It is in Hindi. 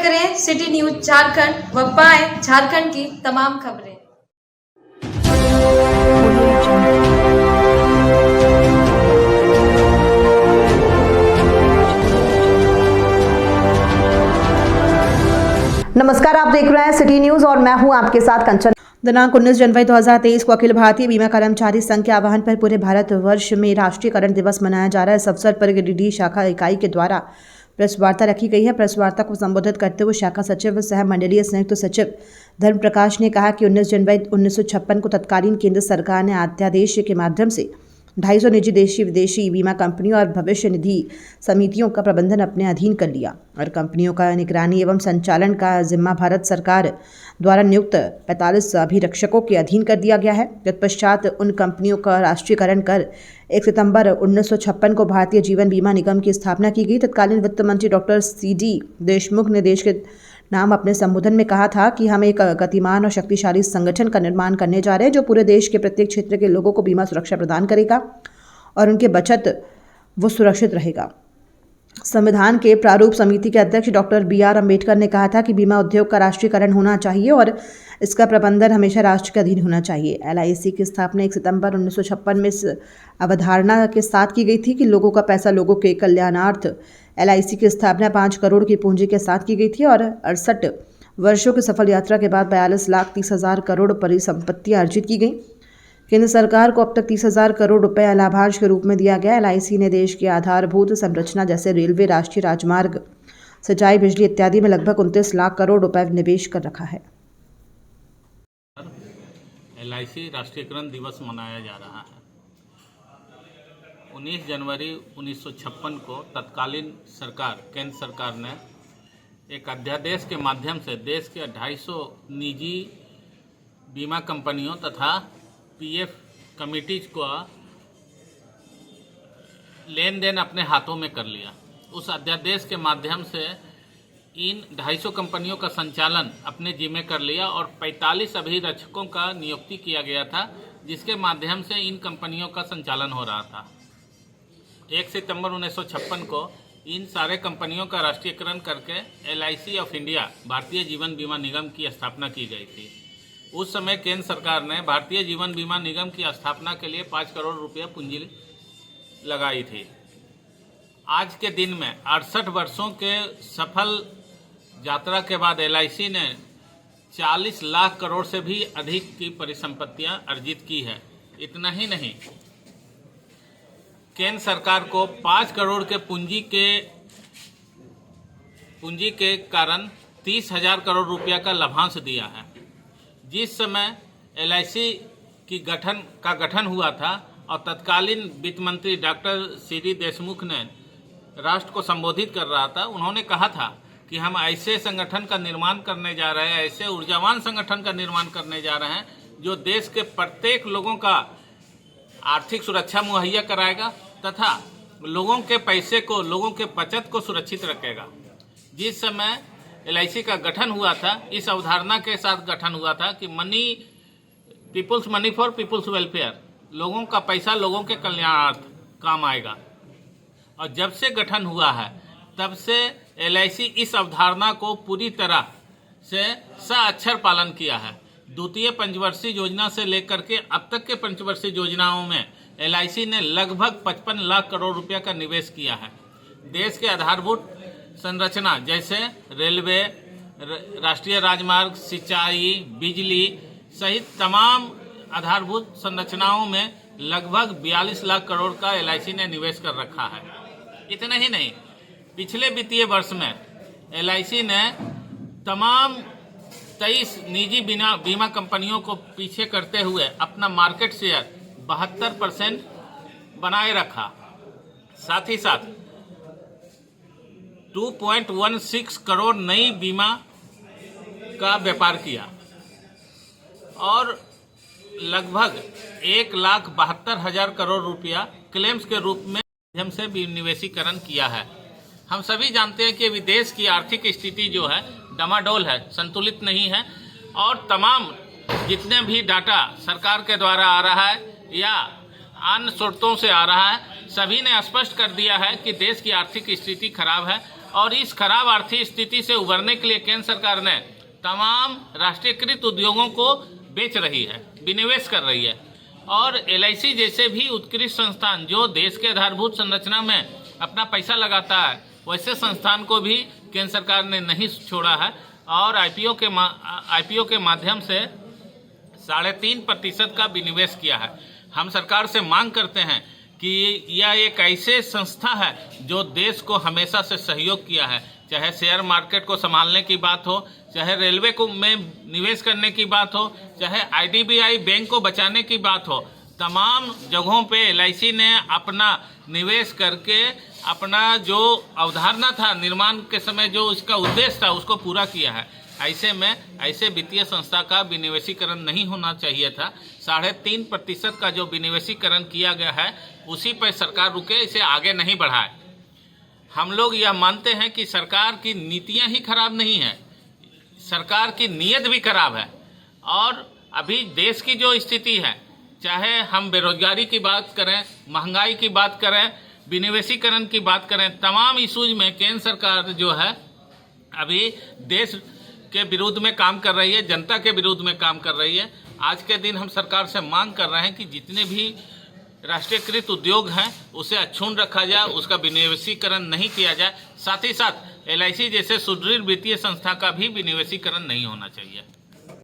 करें सिटी न्यूज झारखंड व पाएं झारखंड की तमाम खबरें। नमस्कार, आप देख रहे हैं सिटी न्यूज और मैं हूं आपके साथ कंचन। दिनांक 19 जनवरी 2023 को अखिल भारतीय बीमा कर्मचारी संघ के आह्वान पर पूरे भारतवर्ष में राष्ट्रीयकरण दिवस मनाया जा रहा है। इस अवसर पर गिरिडीह शाखा इकाई के द्वारा प्रेस वार्ता रखी गई है। प्रेस वार्ता को संबोधित करते हुए शाखा सचिव सह मंडलीय संयुक्त सचिव धर्म प्रकाश ने कहा कि 19 जनवरी 1956 को तत्कालीन केंद्र सरकार ने अध्यादेश के माध्यम से 250 निजी देशी विदेशी बीमा कंपनियों और भविष्य निधि समितियों का प्रबंधन अपने अधीन कर लिया और कंपनियों का निगरानी एवं संचालन का जिम्मा भारत सरकार द्वारा नियुक्त 45 अभिरक्षकों के अधीन कर दिया गया है। तत्पश्चात उन कंपनियों का राष्ट्रीयकरण कर 1 सितंबर 1956 को भारतीय जीवन बीमा निगम की स्थापना की गई। तत्कालीन वित्त मंत्री डॉक्टर सी.डी. देशमुख ने देश के नाम अपने संबोधन में कहा था कि हम एक गतिमान और शक्तिशाली संगठन का निर्माण करने जा रहे हैं जो पूरे देश के प्रत्येक क्षेत्र के लोगों को बीमा सुरक्षा प्रदान करेगा और उनके बचत वो सुरक्षित रहेगा। संविधान के प्रारूप समिति के अध्यक्ष डॉक्टर B.R. अम्बेडकर ने कहा था कि बीमा उद्योग का राष्ट्रीयकरण होना चाहिए और इसका प्रबंधन हमेशा राष्ट्र के अधीन होना चाहिए। LIC की स्थापना 1 सितंबर 1956 में इस अवधारणा के साथ की गई थी कि लोगों का पैसा लोगों के कल्याणार्थ। LIC की स्थापना 5 करोड़ की पूंजी के साथ की गई थी और 68 वर्षों की सफल यात्रा के बाद 42,30,000 करोड़ परिसंपत्तियां अर्जित की गई। केंद्र सरकार को अब तक 30,000 करोड़ रुपए लाभांश के रूप में दिया गया। LIC ने देश की आधारभूत संरचना जैसे रेलवे, राष्ट्रीय राजमार्ग, सिंचाई, बिजली इत्यादि में लगभग 29 लाख करोड़ रुपए निवेश कर रखा है। LIC राष्ट्रीयकरण दिवस मनाया जा रहा है। 19 जनवरी 1956 को तत्कालीन सरकार, केंद्र सरकार ने एक अध्यादेश के माध्यम से देश के 250 निजी बीमा कंपनियों तथा PF कमिटीज को लेन देन अपने हाथों में कर लिया। उस अध्यादेश के माध्यम से इन 250 कंपनियों का संचालन अपने जिम्मे कर लिया और 45 अभिरक्षकों का नियुक्ति किया गया था, जिसके माध्यम से इन कंपनियों का संचालन हो रहा था। 1 सितंबर 1956 को इन सारे कंपनियों का राष्ट्रीयकरण करके LIC of India, Bharatiya Jeevan बीमा निगम की स्थापना की गई थी। उस समय केंद्र सरकार ने भारतीय जीवन बीमा निगम की स्थापना के लिए 5 करोड़ रुपया पूंजी लगाई थी। आज के दिन में 68 वर्षों के सफल यात्रा के बाद LIC ने 40 लाख करोड़ से भी अधिक की परिसंपत्तियां अर्जित की है। इतना ही नहीं, केंद्र सरकार को 5 करोड़ के पूंजी के कारण 30,000 करोड़ रुपया का लाभांश दिया है। जिस समय LIC का गठन हुआ था और तत्कालीन वित्त मंत्री डॉक्टर सी.डी. देशमुख ने राष्ट्र को संबोधित कर रहा था, उन्होंने कहा था कि हम ऐसे संगठन का निर्माण करने जा रहे हैं, ऐसे ऊर्जावान संगठन का निर्माण करने जा रहे हैं जो देश के प्रत्येक लोगों का आर्थिक सुरक्षा मुहैया कराएगा तथा लोगों के पैसे को, लोगों के बचत को सुरक्षित रखेगा। जिस समय LIC का गठन हुआ था, इस अवधारणा के साथ गठन हुआ था कि people's money for people's welfare, लोगों का पैसा लोगों के कल्याणार्थ काम आएगा। और जब से गठन हुआ है तब से LIC इस अवधारणा को पूरी तरह से सअक्षर पालन किया है। द्वितीय पंचवर्षीय योजना से लेकर के अब तक के पंचवर्षीय योजनाओं में LIC ने लगभग 55 लाख करोड़ रुपया का निवेश किया है। देश के आधारभूत संरचना जैसे रेलवे, राष्ट्रीय राजमार्ग, सिंचाई, बिजली सहित तमाम आधारभूत संरचनाओं में लगभग 42 लाख करोड़ का LIC ने निवेश कर रखा है। इतना ही नहीं, पिछले वित्तीय वर्ष में LIC ने तमाम 23 निजी बीमा कंपनियों को पीछे करते हुए अपना मार्केट शेयर 72% बनाए रखा। साथ ही साथ 2.16 करोड़ नई बीमा का व्यापार किया और लगभग 1,72,000 करोड़ रुपया क्लेम्स के रूप में माध्यम से निवेशीकरण किया है। हम सभी जानते हैं कि विदेश की आर्थिक स्थिति जो है डमाडोल है, संतुलित नहीं है और तमाम जितने भी डाटा सरकार के द्वारा आ रहा है या अन्य स्रोतों से आ रहा है, सभी ने स्पष्ट कर दिया है कि देश की आर्थिक स्थिति खराब है और इस खराब आर्थिक स्थिति से उबरने के लिए केंद्र सरकार ने तमाम राष्ट्रीयकृत उद्योगों को बेच रही है, विनिवेश कर रही है। और LIC जैसे भी उत्कृष्ट संस्थान जो देश के आधारभूत संरचना में अपना पैसा लगाता है, वैसे संस्थान को भी केंद्र सरकार ने नहीं छोड़ा है और IPO के माध्यम से 3.5% का विनिवेश किया है। हम सरकार से मांग करते हैं कि यह एक ऐसे संस्था है जो देश को हमेशा से सहयोग किया है, चाहे शेयर मार्केट को संभालने की बात हो, चाहे रेलवे को में निवेश करने की बात हो, चाहे IDBI बैंक को बचाने की बात हो, तमाम जगहों पे LIC ने अपना निवेश करके अपना जो अवधारणा था निर्माण के समय, जो इसका उद्देश्य था, उसको पूरा किया है। ऐसे में ऐसे वित्तीय संस्था का विनिवेशीकरण नहीं होना चाहिए था। 3.5% का जो विनिवेशीकरण किया गया है उसी पर सरकार रुके, इसे आगे नहीं बढ़ाए। हम लोग यह मानते हैं कि सरकार की नीतियां ही खराब नहीं है, सरकार की नीयत भी खराब है। और अभी देश की जो स्थिति है, चाहे हम बेरोजगारी की बात करें, महंगाई की बात करें, विनिवेशीकरण की बात करें, तमाम इशूज में केंद्र सरकार जो है अभी देश के विरुद्ध में काम कर रही है, जनता के विरुद्ध में काम कर रही है। आज के दिन हम सरकार से मांग कर रहे हैं कि जितने भी राष्ट्रीयकृत उद्योग हैं उसे अक्षुण्ण रखा जाए, उसका विनिवेशीकरण नहीं किया जाए। साथ ही साथ LIC जैसे सुदृढ़ वित्तीय संस्था का भी विनिवेशीकरण नहीं होना चाहिए।